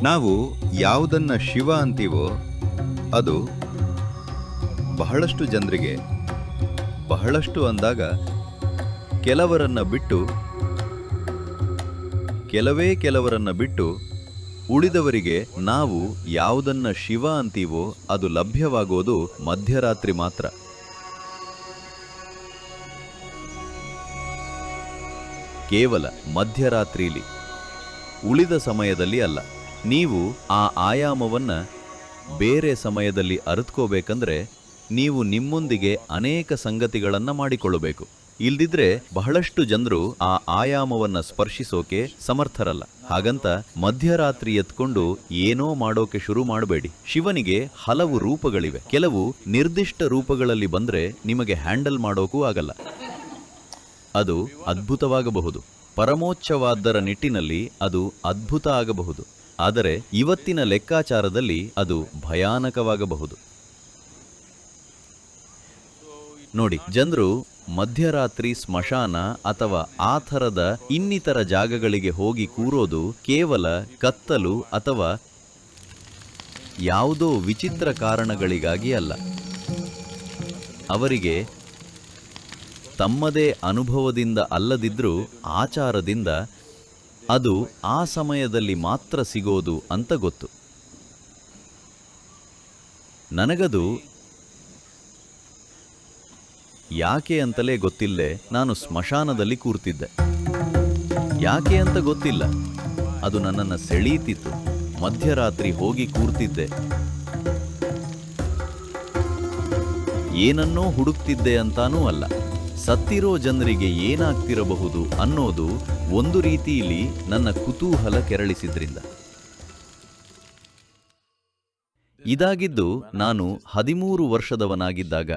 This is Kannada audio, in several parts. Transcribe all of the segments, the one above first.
ನಾವು ಯಾವುದನ್ನ ಶಿವ ಅಂತೀವೋ ಅದು ಬಹಳಷ್ಟು ಜನರಿಗೆ ಬಹಳಷ್ಟು ಅಂದಾಗ ಕೆಲವರನ್ನ ಬಿಟ್ಟು ಉಳಿದವರಿಗೆ ನಾವು ಯಾವುದನ್ನ ಶಿವ ಅಂತೀವೋ ಅದು ಲಭ್ಯವಾಗೋದು ಮಧ್ಯರಾತ್ರಿ ಮಾತ್ರ. ಕೇವಲ ಮಧ್ಯರಾತ್ರಿಲಿ, ಉಳಿದ ಸಮಯದಲ್ಲಿ ಅಲ್ಲ. ನೀವು ಆ ಆಯಾಮವನ್ನ ಬೇರೆ ಸಮಯದಲ್ಲಿ ಅರಿತ್ಕೋಬೇಕಂದ್ರೆ ನೀವು ನಿಮ್ಮೊಂದಿಗೆ ಅನೇಕ ಸಂಗತಿಗಳನ್ನ ಮಾಡಿಕೊಳ್ಳಬೇಕು. ಇಲ್ದಿದ್ರೆ ಬಹಳಷ್ಟು ಜನರು ಆ ಆಯಾಮವನ್ನ ಸ್ಪರ್ಶಿಸೋಕೆ ಸಮರ್ಥರಲ್ಲ. ಹಾಗಂತ ಮಧ್ಯರಾತ್ರಿ ಎತ್ಕೊಂಡು ಏನೋ ಮಾಡೋಕೆ ಶುರು ಮಾಡಬೇಡಿ. ಶಿವನಿಗೆ ಹಲವು ರೂಪಗಳಿವೆ. ಕೆಲವು ನಿರ್ದಿಷ್ಟ ರೂಪಗಳಲ್ಲಿ ಬಂದ್ರೆ ನಿಮಗೆ ಹ್ಯಾಂಡಲ್ ಮಾಡೋಕೂ ಆಗಲ್ಲ. ಅದು ಅದ್ಭುತವಾಗಬಹುದು. ಪರಮೋಚ್ಚವಾದರ ನಿಟ್ಟಿನಲ್ಲಿ ಅದು ಅದ್ಭುತ ಆಗಬಹುದು. ಆದರೆ ಇವತ್ತಿನ ಲೆಕ್ಕಾಚಾರದಲ್ಲಿ ಅದು ಭಯಾನಕವಾಗಬಹುದು. ನೋಡಿ, ಜನರು ಮಧ್ಯರಾತ್ರಿ ಸ್ಮಶಾನ ಅಥವಾ ಆ ಥರದ ಇನ್ನಿತರ ಜಾಗಗಳಿಗೆ ಹೋಗಿ ಕೂರೋದು ಕೇವಲ ಕತ್ತಲು ಅಥವಾ ಯಾವುದೋ ವಿಚಿತ್ರ ಕಾರಣಗಳಿಗಾಗಿ ಅಲ್ಲ. ಅವರಿಗೆ ತಮ್ಮದೇ ಅನುಭವದಿಂದ ಅಲ್ಲದಿದ್ರೂ ಆಚಾರದಿಂದ ಅದು ಆ ಸಮಯದಲ್ಲಿ ಮಾತ್ರ ಸಿಗೋದು ಅಂತ ಗೊತ್ತು. ನನಗದು ಯಾಕೆ ಅಂತಲೇ ಗೊತ್ತಿಲ್ಲದೆ ನಾನು ಸ್ಮಶಾನದಲ್ಲಿ ಕೂರ್ತಿದ್ದೆ. ಯಾಕೆ ಅಂತ ಗೊತ್ತಿಲ್ಲ, ಅದು ನನ್ನನ್ನು ಸೆಳೀತಿತ್ತು. ಮಧ್ಯರಾತ್ರಿ ಹೋಗಿ ಕೂರ್ತಿದ್ದೆ. ಏನನ್ನೋ ಹುಡುಕ್ತಿದ್ದೆ ಅಂತಾನೂ ಅಲ್ಲ, ಸತ್ತಿರೋ ಜನರಿಗೆ ಏನಾಗ್ತಿರಬಹುದು ಅನ್ನೋದು ಒಂದು ರೀತಿಯಲ್ಲಿ ನನ್ನ ಕುತೂಹಲ ಕೆರಳಿಸಿದ್ರಿಂದ. ಇದಾಗಿದ್ದು ನಾನು 13 ವರ್ಷದವನಾಗಿದ್ದಾಗ.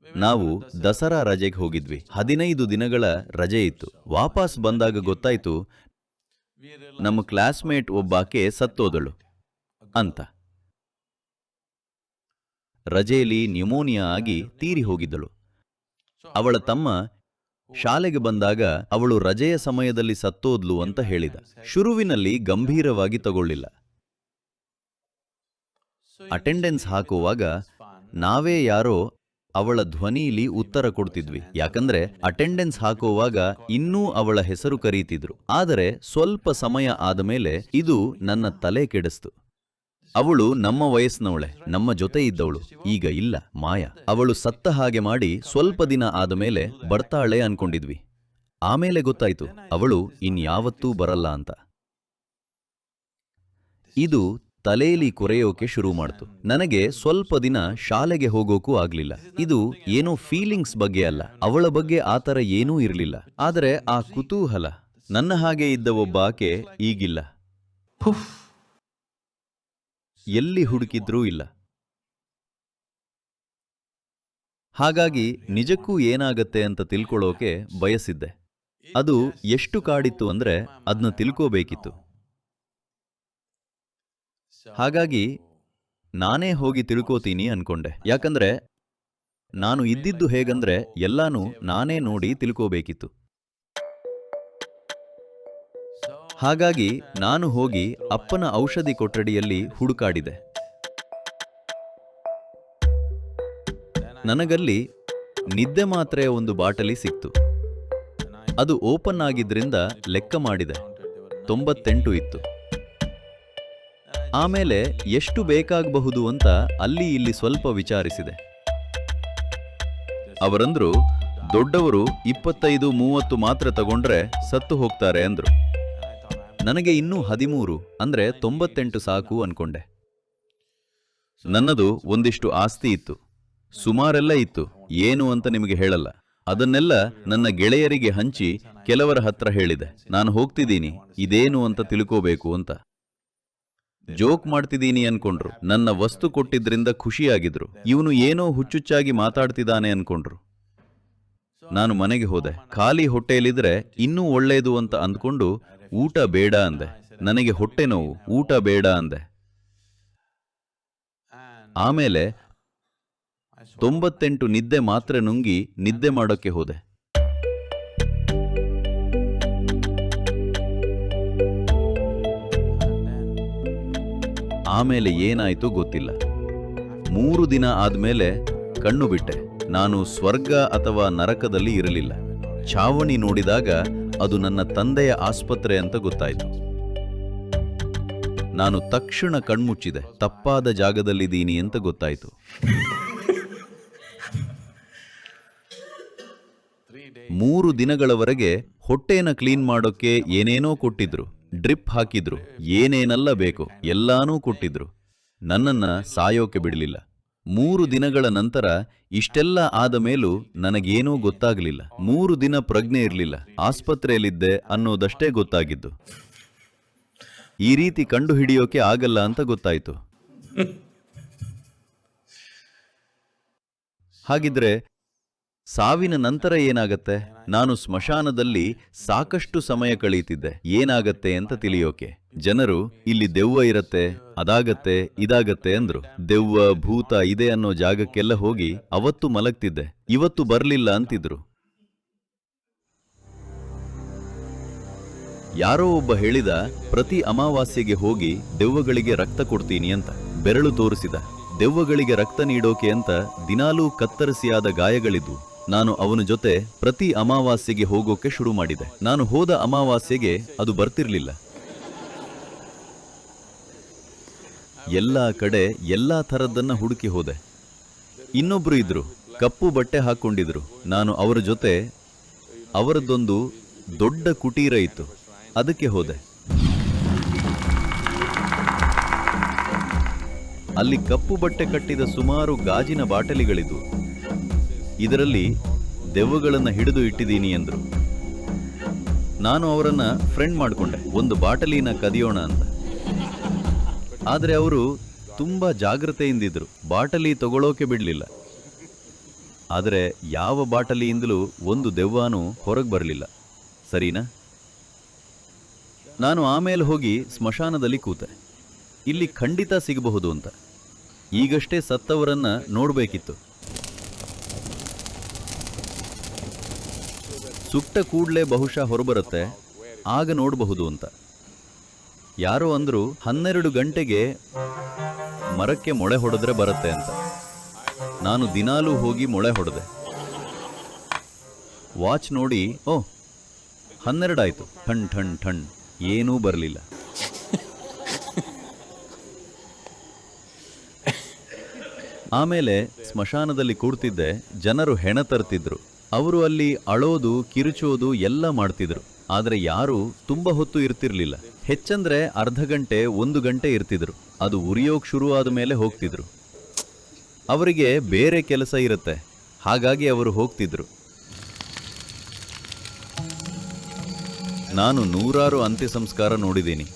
ನಾವು ದಸರಾ ರಜೆಗೆ ಹೋಗಿದ್ವಿ. 15 ದಿನಗಳ ರಜೆ ಇತ್ತು. ವಾಪಸ್ ಬಂದಾಗ ಗೊತ್ತಾಯ್ತು ನಮ್ಮ ಕ್ಲಾಸ್ಮೇಟ್ ಒಬ್ಬಾಕೆ ಸತ್ತೋದಳು ಅಂತ. ರಜೆಯಲ್ಲಿ ನ್ಯೂಮೋನಿಯಾ ಆಗಿ ತೀರಿ ಹೋಗಿದ್ದಳು. ಅವಳ ತಮ್ಮ ಶಾಲೆಗೆ ಬಂದಾಗ ಅವಳು ರಜೆಯ ಸಮಯದಲ್ಲಿ ಸತ್ತೋದ್ಲು ಅಂತ ಹೇಳಿದ. ಶುರುವಿನಲ್ಲಿ ಗಂಭೀರವಾಗಿ ತಗೊಳ್ಳಿಲ್ಲ. ಅಟೆಂಡೆನ್ಸ್ ಹಾಕುವಾಗ ನಾವೇ ಯಾರೋ ಅವಳ ಧ್ವನಿಲಿ ಉತ್ತರ ಕೊಡ್ತಿದ್ವಿ. ಯಾಕಂದ್ರೆ ಅಟೆಂಡೆನ್ಸ್ ಹಾಕುವಾಗ ಇನ್ನೂ ಅವಳ ಹೆಸರು ಕರೀತಿದ್ರು. ಆದರೆ ಸ್ವಲ್ಪ ಸಮಯ ಆದಮೇಲೆ ಇದು ನನ್ನ ತಲೆ ಕೆಡಿಸ್ತು. ಅವಳು ನಮ್ಮ ವಯಸ್ಸಿನವಳೆ, ನಮ್ಮ ಜೊತೆ ಇದ್ದವಳು. ಈಗ ಇಲ್ಲ, ಮಾಯ. ಅವಳು ಸತ್ತ ಹಾಗೆ ಮಾಡಿ ಸ್ವಲ್ಪ ದಿನ ಆದಮೇಲೆ ಬರ್ತಾಳೆ ಅನ್ಕೊಂಡಿದ್ವಿ. ಆಮೇಲೆ ಗೊತ್ತಾಯ್ತು ಅವಳು ಇನ್ಯಾವತ್ತೂ ಬರಲ್ಲ ಅಂತ. ಇದು ತಲೆಯಲ್ಲಿ ಕೊರೆಯೋಕೆ ಶುರು ಮಾಡ್ತು. ನನಗೆ ಸ್ವಲ್ಪ ದಿನ ಶಾಲೆಗೆ ಹೋಗೋಕೂ ಆಗ್ಲಿಲ್ಲ. ಇದು ಏನೋ ಫೀಲಿಂಗ್ಸ್ ಬಗ್ಗೆ ಅಲ್ಲ, ಅವಳ ಬಗ್ಗೆ ಆತರ ಏನೂ ಇರಲಿಲ್ಲ. ಆದರೆ ಆ ಕುತೂಹಲ, ನನ್ನ ಹಾಗೆ ಇದ್ದ ಒಬ್ಬ ಆಕೆ ಈಗಿಲ್ಲ. ಎಲ್ಲಿ ಹುಡುಕಿದ್ರೂ ಇಲ್ಲ. ಹಾಗಾಗಿ ನಿಜಕ್ಕೂ ಏನಾಗತ್ತೆ ಅಂತ ತಿಳ್ಕೊಳ್ಳೋಕೆ ಬಯಸಿದ್ದೆ. ಅದು ಎಷ್ಟು ಕಾಡಿತ್ತು ಅಂದ್ರೆ ಅದನ್ನ ತಿಳ್ಕೋಬೇಕಿತ್ತು. ಹಾಗಾಗಿ ನಾನೇ ಹೋಗಿ ತಿಳ್ಕೋತೀನಿ ಅನ್ಕೊಂಡೆ. ಯಾಕಂದ್ರೆ ನಾನು ಇದ್ದಿದ್ದು ಹೇಗಂದ್ರೆ ಎಲ್ಲಾನು ನಾನೇ ನೋಡಿ ತಿಳ್ಕೋಬೇಕಿತ್ತು. ಹಾಗಾಗಿ ನಾನು ಹೋಗಿ ಅಪ್ಪನ ಔಷಧಿ ಕೊಠಡಿಯಲ್ಲಿ ಹುಡುಕಾಡಿದೆ. ನನಗಲ್ಲಿ ನಿದ್ದೆ ಮಾತ್ರೆಯ ಒಂದು ಬಾಟಲಿ ಸಿಕ್ತು. ಅದು ಓಪನ್ ಆಗಿದ್ರಿಂದ ಲೆಕ್ಕ ಮಾಡಿದೆ, 98 ಇತ್ತು. ಆಮೇಲೆ ಎಷ್ಟು ಬೇಕಾಗಬಹುದು ಅಂತ ಅಲ್ಲಿ ಇಲ್ಲಿ ಸ್ವಲ್ಪ ವಿಚಾರಿಸಿದೆ. ಅವರಂದ್ರು, ದೊಡ್ಡವರು 25-30 ಮಾತ್ರೆ ತಗೊಂಡ್ರೆ ಸತ್ತು ಹೋಗ್ತಾರೆ ಅಂದ್ರು. ನನಗೆ ಇನ್ನೂ 13 ಅಂದ್ರೆ 98 ಸಾಕು ಅನ್ಕೊಂಡೆ. ನನ್ನದು ಒಂದಿಷ್ಟು ಆಸ್ತಿ ಇತ್ತು, ಸುಮಾರೆಲ್ಲ ಇತ್ತು. ಏನು ಅಂತ ನಿಮಗೆ ಹೇಳಲ್ಲ. ಅದನ್ನೆಲ್ಲ ನನ್ನ ಗೆಳೆಯರಿಗೆ ಹಂಚಿ ಕೆಲವರ ಹತ್ರ ಹೇಳಿದೆ, ನಾನು ಹೋಗ್ತಿದ್ದೀನಿ, ಇದೇನು ಅಂತ ತಿಳ್ಕೋಬೇಕು ಅಂತ. ಜೋಕ್ ಮಾಡ್ತಿದ್ದೀನಿ ಅನ್ಕೊಂಡ್ರು. ನನ್ನ ವಸ್ತು ಕೊಟ್ಟಿದ್ರಿಂದ ಖುಷಿಯಾಗಿದ್ರು. ಇವನು ಏನೋ ಹುಚ್ಚುಚ್ಚಾಗಿ ಮಾತಾಡ್ತಿದ್ದಾನೆ ಅನ್ಕೊಂಡ್ರು. ನಾನು ಮನೆಗೆ ಹೋದೆ. ಖಾಲಿ ಹೊಟ್ಟೆಯಲ್ಲಿದ್ರೆ ಇನ್ನೂ ಒಳ್ಳೇದು ಅಂತ ಅಂದ್ಕೊಂಡು ಊಟ ಬೇಡ ಅಂದೆ. ನನಗೆ ಹೊಟ್ಟೆ ನೋವು, ಊಟ ಬೇಡ ಅಂದೆ. ಆಮೇಲೆ 98 ನಿದ್ದೆ ಮಾತ್ರೆ ನುಂಗಿ ನಿದ್ದೆ ಮಾಡೋಕ್ಕೆ ಹೋದೆ. ಆಮೇಲೆ ಏನಾಯ್ತು ಗೊತ್ತಿಲ್ಲ. 3 ದಿನ ಆದ್ಮೇಲೆ ಕಣ್ಣು ಬಿಟ್ಟೆ. ನಾನು ಸ್ವರ್ಗ ಅಥವಾ ನರಕದಲ್ಲಿ ಇರಲಿಲ್ಲ. ಛಾವಣಿ ನೋಡಿದಾಗ ಅದು ನನ್ನ ತಂದೆಯ ಆಸ್ಪತ್ರೆ ಅಂತ ಗೊತ್ತಾಯಿತು. ನಾನು ತಕ್ಷಣ ಕಣ್ಮುಚ್ಚಿದೆ. ತಪ್ಪಾದ ಜಾಗದಲ್ಲಿದ್ದೀನಿ ಅಂತ ಗೊತ್ತಾಯಿತು. 3 ದಿನಗಳವರೆಗೆ ಹೊಟ್ಟೆನ ಕ್ಲೀನ್ ಮಾಡೋಕೆ ಏನೇನೋ ಕೊಟ್ಟಿದ್ರು, ಡ್ರಿಪ್ ಹಾಕಿದ್ರು, ಏನೇನೆಲ್ಲ ಬೇಕು ಎಲ್ಲಾನೂ ಕೊಟ್ಟಿದ್ರು. ನನ್ನನ್ನ ಸಾಯೋಕೆ ಬಿಡಲಿಲ್ಲ. 3 ದಿನಗಳ ನಂತರ ಇಷ್ಟೆಲ್ಲ ಆದ ಮೇಲೂ ನನಗೇನೂ ಗೊತ್ತಾಗಲಿಲ್ಲ. 3 ದಿನ ಪ್ರಜ್ಞೆ ಇರಲಿಲ್ಲ. ಆಸ್ಪತ್ರೆಯಲ್ಲಿದ್ದೆ ಅನ್ನೋದಷ್ಟೇ ಗೊತ್ತಾಗಿದ್ದು. ಈ ರೀತಿ ಕಂಡು ಹಿಡಿಯೋಕೆ ಆಗಲ್ಲ ಅಂತ ಗೊತ್ತಾಯ್ತು. ಹಾಗಿದ್ರೆ ಸಾವಿನ ನಂತರ ಏನಾಗತ್ತೆ? ನಾನು ಸ್ಮಶಾನದಲ್ಲಿ ಸಾಕಷ್ಟು ಸಮಯ ಕಳೀತಿದ್ದೆ. ಏನಾಗತ್ತೆ ಅಂತ ತಿಳಿಯೋಕೆ. ಜನರು ಇಲ್ಲಿ ದೆವ್ವ ಇರತ್ತೆ, ಅದಾಗತ್ತೆ, ಇದಾಗತ್ತೆ ಅಂದ್ರು. ದೆವ್ವ ಭೂತ ಇದೆ ಅನ್ನೋ ಜಾಗಕ್ಕೆಲ್ಲ ಹೋಗಿ ಅವತ್ತು ಮಲಗ್ತಿದ್ದೆ. ಇವತ್ತು ಬರ್ಲಿಲ್ಲ ಅಂತಿದ್ರು. ಯಾರೋ ಒಬ್ಬ ಹೇಳಿದ, ಪ್ರತಿ ಅಮಾವಾಸ್ಯೆಗೆ ಹೋಗಿ ದೆವ್ವಗಳಿಗೆ ರಕ್ತ ಕೊಡ್ತೀನಿ ಅಂತ. ಬೆರಳು ತೋರಿಸಿದ. ದೆವ್ವಗಳಿಗೆ ರಕ್ತ ನೀಡೋಕೆ ಅಂತ ದಿನಾಲೂ ಕತ್ತರಿಸಿಯಾದ ಗಾಯಗಳಿದ್ವು. ನಾನು ಅವನ ಜೊತೆ ಪ್ರತಿ ಅಮಾವಾಸ್ಯೆಗೆ ಹೋಗೋಕೆ ಶುರು ಮಾಡಿದೆ. ನಾನು ಹೋದ ಅಮಾವಾಸ್ಯೆಗೆ ಅದು ಬರ್ತಿರ್ಲಿಲ್ಲ. ಎಲ್ಲಾ ಕಡೆ ಎಲ್ಲಾ ಥರದ್ದನ್ನ ಹುಡುಕಿ ಹೋದೆ. ಇನ್ನೊಬ್ರು ಇದ್ರು, ಕಪ್ಪು ಬಟ್ಟೆ ಹಾಕೊಂಡಿದ್ರು. ನಾನು ಅವರ ಜೊತೆ, ಅವರದ್ದೊಂದು ದೊಡ್ಡ ಕುಟೀರ ಇತ್ತು, ಅದಕ್ಕೆ ಹೋದೆ. ಅಲ್ಲಿ ಕಪ್ಪು ಬಟ್ಟೆ ಕಟ್ಟಿದ ಸುಮಾರು ಗಾಜಿನ ಬಾಟಲಿಗಳಿದ್ವು. ಇದರಲ್ಲಿ ದೆವ್ವಗಳನ್ನ ಹಿಡಿದು ಇಟ್ಟಿದ್ದೀನಿ ಎಂದ್ರು. ನಾನು ಅವರನ್ನ ಫ್ರೆಂಡ್ ಮಾಡಿಕೊಂಡೆ, ಒಂದು ಬಾಟಲಿನ ಕದಿಯೋಣ ಅಂತ. ಆದರೆ ಅವರು ತುಂಬಾ ಜಾಗ್ರತೆಯಿಂದಿದ್ರು. ಬಾಟಲಿ ತಗೊಳ್ಳೋಕೆ ಬಿಡಲಿಲ್ಲ. ಆದರೆ ಯಾವ ಬಾಟಲಿಯಿಂದಲೂ ಒಂದು ದೆವ್ವನೂ ಹೊರಗೆ ಬರಲಿಲ್ಲ. ಸರಿನಾ? ನಾನು ಆಮೇಲೆ ಹೋಗಿ ಸ್ಮಶಾನದಲ್ಲಿ ಕೂತೆ. ಇಲ್ಲಿ ಖಂಡಿತ ಸಿಗಬಹುದು ಅಂತ. ಈಗಷ್ಟೇ ಸತ್ತವರನ್ನ ನೋಡಬೇಕಿತ್ತು. ಸುಟ್ಟ ಕೂಡಲೇ ಬಹುಶಃ ಹೊರಬರುತ್ತೆ, ಆಗ ನೋಡಬಹುದು ಅಂತ. ಯಾರೋ ಅಂದ್ರು 12 ಗಂಟೆಗೆ ಮರಕ್ಕೆ ಮೊಳೆ ಹೊಡೆದ್ರೆ ಬರುತ್ತೆ ಅಂತ. ನಾನು ದಿನಾಲೂ ಹೋಗಿ ಮೊಳೆ ಹೊಡೆದೆ. ವಾಚ್ ನೋಡಿ, 12 ಆಯ್ತು. ಠಣ್ ಠಣ್ ಠಣ್, ಏನೂ ಬರಲಿಲ್ಲ. ಆಮೇಲೆ ಸ್ಮಶಾನದಲ್ಲಿ ಕೂಡ್ತಿದ್ದೆ. ಜನರು ಹೆಣ ತರ್ತಿದ್ರು. ಅವರು ಅಲ್ಲಿ ಅಳೋದು, ಕಿರುಚೋದು ಎಲ್ಲ ಮಾಡ್ತಿದ್ರು. ಆದರೆ ಯಾರೂ ತುಂಬ ಹೊತ್ತು ಇರ್ತಿರ್ಲಿಲ್ಲ. ಹೆಚ್ಚಂದ್ರೆ ಅರ್ಧ ಗಂಟೆ, 1 ಗಂಟೆ ಇರ್ತಿದ್ರು. ಅದು ಉರಿಯೋಕ್ ಶುರು ಆದ ಮೇಲೆ ಹೋಗ್ತಿದ್ರು. ಅವರಿಗೆ ಬೇರೆ ಕೆಲಸ ಇರುತ್ತೆ, ಹಾಗಾಗಿ ಅವರು ಹೋಗ್ತಿದ್ರು. ನಾನು 100 ಅಂತ್ಯ ಸಂಸ್ಕಾರ ನೋಡಿದ್ದೀನಿ.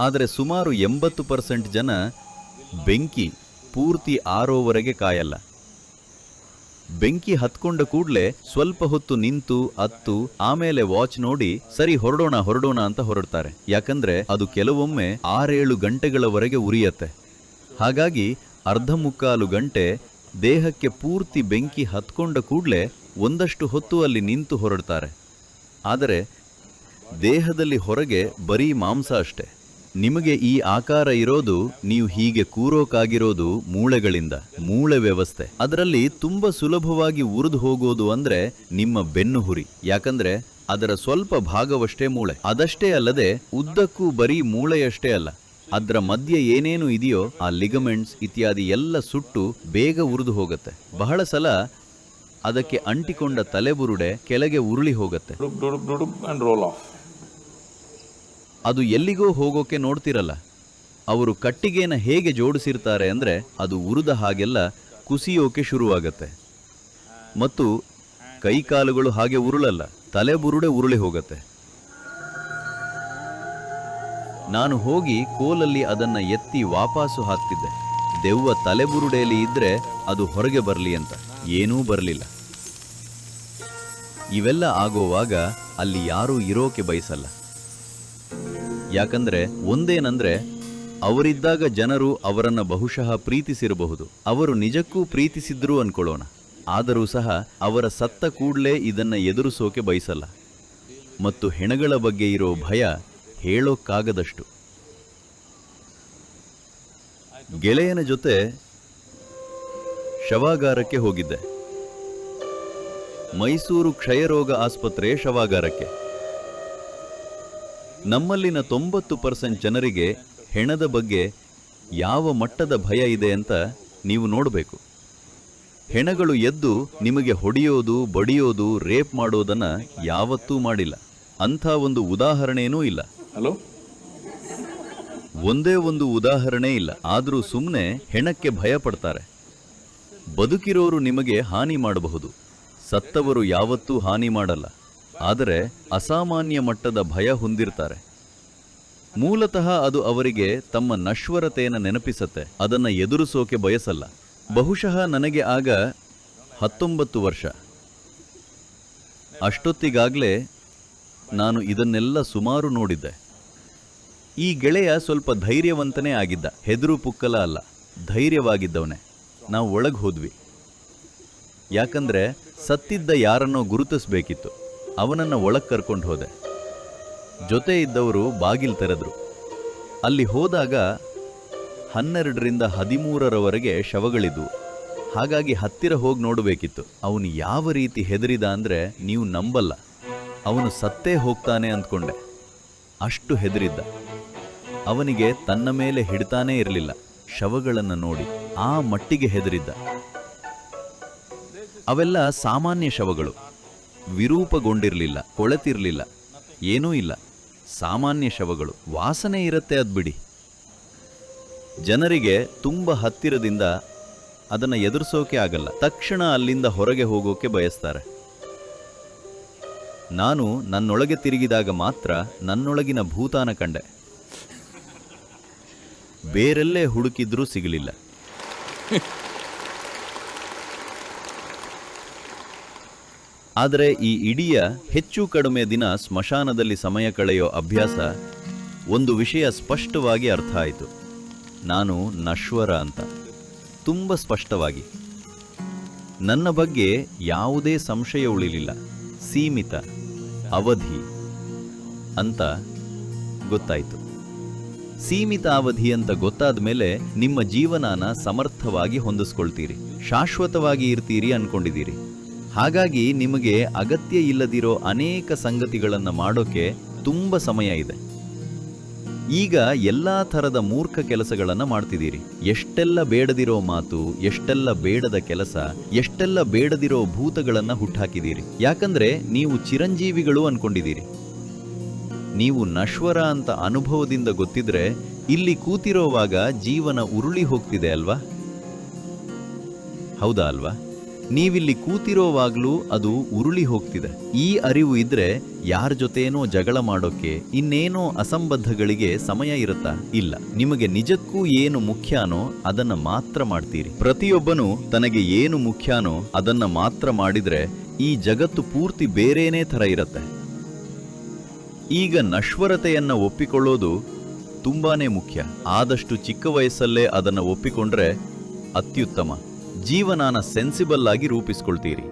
ಆದರೆ ಸುಮಾರು 80% ಜನ ಬೆಂಕಿ ಪೂರ್ತಿ ಆರೋವರೆಗೆ ಕಾಯಲ್ಲ. ಬೆಂಕಿ ಹತ್ಕೊಂಡ ಕೂಡಲೇ ಸ್ವಲ್ಪ ಹೊತ್ತು ನಿಂತು ಅತ್ತು ಆಮೇಲೆ ವಾಚ್ ನೋಡಿ ಸರಿ ಹೊರಡೋಣ ಅಂತ ಹೊರಡ್ತಾರೆ. ಯಾಕಂದ್ರೆ ಅದು ಕೆಲವೊಮ್ಮೆ 6-7 ಗಂಟೆಗಳವರೆಗೆ ಉರಿಯತ್ತೆ. ಹಾಗಾಗಿ ಅರ್ಧ ಮುಕ್ಕಾಲು ಗಂಟೆ ದೇಹಕ್ಕೆ ಪೂರ್ತಿ ಬೆಂಕಿ ಹತ್ಕೊಂಡ ಕೂಡಲೇ ಒಂದಷ್ಟು ಹೊತ್ತು ಅಲ್ಲಿ ನಿಂತು ಹೊರಡ್ತಾರೆ. ಆದರೆ ದೇಹದಲ್ಲಿ ಹೊರಗೆ ಬರೀ ಮಾಂಸ ಅಷ್ಟೆ. ನಿಮಗೆ ಈ ಆಕಾರ ಇರೋದು, ನೀವು ಹೀಗೆ ಕೂರೋಕಾಗಿರೋದು ಮೂಳೆಗಳಿಂದ. ಮೂಳೆ ವ್ಯವಸ್ಥೆ ಅದರಲ್ಲಿ ತುಂಬಾ ಸುಲಭವಾಗಿ ಉರಿದು ಹೋಗೋದು ಅಂದ್ರೆ ನಿಮ್ಮ ಬೆನ್ನು ಹುರಿ. ಯಾಕಂದ್ರೆ ಅದರ ಸ್ವಲ್ಪ ಭಾಗವಷ್ಟೇ ಮೂಳೆ. ಅದಷ್ಟೇ ಅಲ್ಲದೆ ಉದ್ದಕ್ಕೂ ಬರೀ ಮೂಳೆಯಷ್ಟೇ ಅಲ್ಲ, ಅದರ ಮಧ್ಯೆ ಏನೇನು ಇದೆಯೋ ಆ ಲಿಗಮೆಂಟ್ಸ್ ಇತ್ಯಾದಿ ಎಲ್ಲ ಸುಟ್ಟು ಬೇಗ ಉರಿದು ಹೋಗುತ್ತೆ. ಬಹಳ ಸಲ ಅದಕ್ಕೆ ಅಂಟಿಕೊಂಡ ತಲೆಬುರುಡೆ ಕೆಳಗೆ ಉರುಳಿ ಹೋಗುತ್ತೆ. ಅದು ಎಲ್ಲಿಗೋ ಹೋಗೋಕೆ ನೋಡ್ತಿರಲ್ಲ. ಅವರು ಕಟ್ಟಿಗೆನ ಹೇಗೆ ಜೋಡಿಸಿರ್ತಾರೆ ಅಂದ್ರೆ ಅದು ಉರಿದ ಹಾಗೆಲ್ಲ ಕುಸಿಯೋಕೆ ಶುರುವಾಗತ್ತೆ. ಮತ್ತು ಕೈಕಾಲುಗಳು ಹಾಗೆ ಉರುಳಲ್ಲ, ತಲೆಬುರುಡೆ ಉರುಳಿ ಹೋಗತ್ತೆ. ನಾನು ಹೋಗಿ ಕೋಲಲ್ಲಿ ಅದನ್ನ ಎತ್ತಿ ವಾಪಸ್ಸು ಹಾಕ್ತಿದ್ದೆ. ದೆವ್ವ ತಲೆಬುರುಡೆಯಲ್ಲಿ ಇದ್ರೆ ಅದು ಹೊರಗೆ ಬರಲಿ ಅಂತ. ಏನೂ ಬರಲಿಲ್ಲ. ಇವೆಲ್ಲ ಆಗೋವಾಗ ಅಲ್ಲಿ ಯಾರೂ ಇರೋಕೆ ಬಯಸಲ್ಲ. ಯಾಕಂದ್ರೆ ಒಂದೇನಂದ್ರೆ ಅವರಿದ್ದಾಗ ಜನರು ಅವರನ್ನ ಬಹುಶಃ ಪ್ರೀತಿಸಿರಬಹುದು. ಅವರು ನಿಜಕ್ಕೂ ಪ್ರೀತಿಸಿದ್ರು ಅನ್ಕೊಳ್ಳೋಣ. ಆದರೂ ಸಹ ಅವರ ಸತ್ತ ಕೂಡಲೇ ಇದನ್ನ ಎದುರಿಸೋಕೆ ಬಯಸಲ್ಲ. ಮತ್ತು ಹೆಣಗಳ ಬಗ್ಗೆ ಇರೋ ಭಯ ಹೇಳೋಕ್ಕಾಗದಷ್ಟು. ಗೆಳೆಯನ ಜೊತೆ ಶವಾಗಾರಕ್ಕೆ ಹೋಗಿದ್ದೆ. ಮೈಸೂರು ಕ್ಷಯರೋಗ ಆಸ್ಪತ್ರೆ ಶವಾಗಾರಕ್ಕೆ. ನಮ್ಮಲ್ಲಿನ 90% ಜನರಿಗೆ ಹೆಣದ ಬಗ್ಗೆ ಯಾವ ಮಟ್ಟದ ಭಯ ಇದೆ ಅಂತ ನೀವು ನೋಡಬೇಕು. ಹೆಣಗಳು ಎದ್ದು ನಿಮಗೆ ಹೊಡೆಯೋದು, ಬಡಿಯೋದು, ರೇಪ್ ಮಾಡೋದನ್ನ ಯಾವತ್ತೂ ಮಾಡಿಲ್ಲ. ಅಂಥ ಒಂದು ಉದಾಹರಣೆನೂ ಇಲ್ಲ. ಒಂದೇ ಒಂದು ಉದಾಹರಣೆ ಇಲ್ಲ. ಆದರೂ ಸುಮ್ಮನೆ ಹೆಣಕ್ಕೆ ಭಯ ಪಡ್ತಾರೆ. ಬದುಕಿರೋರು ನಿಮಗೆ ಹಾನಿ ಮಾಡಬಹುದು, ಸತ್ತವರು ಯಾವತ್ತೂ ಹಾನಿ ಮಾಡಲ್ಲ. ಆದರೆ ಅಸಾಮಾನ್ಯ ಮಟ್ಟದ ಭಯ ಹೊಂದಿರ್ತಾರೆ. ಮೂಲತಃ ಅದು ಅವರಿಗೆ ತಮ್ಮ ನಶ್ವರತೆಯನ್ನು ನೆನಪಿಸತ್ತೆ. ಅದನ್ನು ಎದುರಿಸೋಕೆ ಬಯಸಲ್ಲ. ಬಹುಶಃ ನನಗೆ ಆಗ 19 ವರ್ಷ. ಅಷ್ಟೊತ್ತಿಗಾಗಲೇ ನಾನು ಇದನ್ನೆಲ್ಲ ಸುಮಾರು ನೋಡಿದ್ದೆ. ಈ ಗೆಳೆಯ ಸ್ವಲ್ಪ ಧೈರ್ಯವಂತನೇ ಆಗಿದ್ದ. ಹೆದರು ಪುಕ್ಕಲ ಅಲ್ಲ, ಧೈರ್ಯವಾಗಿದ್ದವನೇ. ನಾವು ಒಳಗೆ ಹೋದ್ವಿ. ಯಾಕಂದ್ರೆ ಸತ್ತಿದ್ದ ಯಾರನ್ನೋ ಗುರುತಿಸ್ಬೇಕಿತ್ತು. ಅವನನ್ನು ಒಳಗೆ ಕರ್ಕೊಂಡು ಹೋದೆ. ಜೊತೆ ಇದ್ದವರು ಬಾಗಿಲು ತೆರೆದ್ರು. ಅಲ್ಲಿ ಹೋದಾಗ 12ರಿಂದ 13ರವರೆಗೆ ಶವಗಳಿದ್ವು. ಹಾಗಾಗಿ ಹತ್ತಿರ ಹೋಗಿ ನೋಡಬೇಕಿತ್ತು. ಅವನು ಯಾವ ರೀತಿ ಹೆದರಿದ ಅಂದರೆ ನೀವು ನಂಬಲ್ಲ. ಅವನು ಸತ್ತೇ ಹೋಗ್ತಾನೆ ಅಂದ್ಕೊಂಡೆ. ಅಷ್ಟು ಹೆದರಿದ್ದ. ಅವನಿಗೆ ತನ್ನ ಮೇಲೆ ಹಿಡ್ತಾನೇ ಇರಲಿಲ್ಲ. ಶವಗಳನ್ನು ನೋಡಿ ಆ ಮಟ್ಟಿಗೆ ಹೆದರಿದ್ದ. ಅವೆಲ್ಲ ಸಾಮಾನ್ಯ ಶವಗಳು. ವಿರೂಪಗೊಂಡಿರಲಿಲ್ಲ, ಕೊಳೆತಿರಲಿಲ್ಲ, ಏನೂ ಇಲ್ಲ. ಸಾಮಾನ್ಯ ಶವಗಳು. ವಾಸನೆ ಇರುತ್ತೆ, ಅದು ಬಿಡಿ. ಜನರಿಗೆ ತುಂಬ ಹತ್ತಿರದಿಂದ ಅದನ್ನು ಎದುರಿಸೋಕೆ ಆಗಲ್ಲ. ತಕ್ಷಣ ಅಲ್ಲಿಂದ ಹೊರಗೆ ಹೋಗೋಕೆ ಬಯಸ್ತಾರೆ. ನಾನು ನನ್ನೊಳಗೆ ತಿರುಗಿದಾಗ ಮಾತ್ರ ನನ್ನೊಳಗಿನ ಭೂತಾನ ಕಂಡೆ. ಬೇರೆಲ್ಲೇ ಹುಡುಕಿದ್ರೂ ಸಿಗಲಿಲ್ಲ. ಆದರೆ ಈ ಇಡೀ ಹೆಚ್ಚು ಕಡಿಮೆ ದಿನ ಸ್ಮಶಾನದಲ್ಲಿ ಸಮಯ ಕಳೆಯೋ ಅಭ್ಯಾಸ ಒಂದು ವಿಷಯ ಸ್ಪಷ್ಟವಾಗಿ ಅರ್ಥ ಆಯಿತು. ನಾನು ನಶ್ವರ ಅಂತ, ತುಂಬ ಸ್ಪಷ್ಟವಾಗಿ. ನನ್ನ ಬಗ್ಗೆ ಯಾವುದೇ ಸಂಶಯ ಉಳಿಲಿಲ್ಲ. ಸೀಮಿತ ಅವಧಿ ಅಂತ ಗೊತ್ತಾಯಿತು. ಸೀಮಿತ ಅವಧಿ ಅಂತ ಗೊತ್ತಾದ ಮೇಲೆ ನಿಮ್ಮ ಜೀವನನ ಸಮರ್ಥವಾಗಿ ಹೊಂದಿಸ್ಕೊಳ್ತೀರಿ, ಶಾಶ್ವತವಾಗಿ ಇರ್ತೀರಿ ಅನ್ಕೊಂಡಿದ್ದೀರಿ. ಹಾಗಾಗಿ ನಿಮಗೆ ಅಗತ್ಯ ಇಲ್ಲದಿರೋ ಅನೇಕ ಸಂಗತಿಗಳನ್ನು ಮಾಡೋಕೆ ತುಂಬ ಸಮಯ ಇದೆ. ಈಗ ಎಲ್ಲ ಥರದ ಮೂರ್ಖ ಕೆಲಸಗಳನ್ನು ಮಾಡ್ತಿದ್ದೀರಿ. ಎಷ್ಟೆಲ್ಲ ಬೇಡದಿರೋ ಮಾತು, ಎಷ್ಟೆಲ್ಲ ಬೇಡದ ಕೆಲಸ, ಎಷ್ಟೆಲ್ಲ ಬೇಡದಿರೋ ಭೂತಗಳನ್ನು ಹುಟ್ಟಾಕಿದ್ದೀರಿ. ಯಾಕಂದ್ರೆ ನೀವು ಚಿರಂಜೀವಿಗಳು ಅನ್ಕೊಂಡಿದ್ದೀರಿ. ನೀವು ನಶ್ವರ ಅಂತ ಅನುಭವದಿಂದ ಗೊತ್ತಿದ್ರೆ ಇಲ್ಲಿ ಕೂತಿರೋವಾಗ ಜೀವನ ಉರುಳಿ ಹೋಗ್ತಿದೆ ಅಲ್ವಾ? ಹೌದಾ ಅಲ್ವಾ? ನೀವಿಲ್ಲಿ ಕೂತಿರೋವಾಗ್ಲೂ ಅದು ಉರುಳಿ ಹೋಗ್ತಿದೆ. ಈ ಅರಿವು ಇದ್ರೆ ಯಾರ ಜೊತೆನೋ ಜಗಳ ಮಾಡೋಕೆ, ಇನ್ನೇನೋ ಅಸಂಬದ್ಧಗಳಿಗೆ ಸಮಯ ಇರುತ್ತಾ? ಇಲ್ಲ. ನಿಮಗೆ ನಿಜಕ್ಕೂ ಏನು ಮುಖ್ಯಾನೋ ಅದನ್ನ ಮಾತ್ರ ಮಾಡ್ತೀರಿ. ಪ್ರತಿಯೊಬ್ಬನೂ ತನಗೆ ಏನು ಮುಖ್ಯಾನೋ ಅದನ್ನ ಮಾತ್ರ ಮಾಡಿದ್ರೆ ಈ ಜಗತ್ತು ಪೂರ್ತಿ ಬೇರೇನೇ ಥರ ಇರುತ್ತೆ. ಈಗ ನಶ್ವರತೆಯನ್ನ ಒಪ್ಪಿಕೊಳ್ಳೋದು ತುಂಬಾನೇ ಮುಖ್ಯ. ಆದಷ್ಟು ಚಿಕ್ಕ ವಯಸ್ಸಲ್ಲೇ ಅದನ್ನ ಒಪ್ಪಿಕೊಂಡ್ರೆ ಅತ್ಯುತ್ತಮ. ಜೀವನಾನ ಸೆನ್ಸಿಬಲ್ ಆಗಿ ರೂಪಿಸ್ಕೊಳ್ತೀರಿ.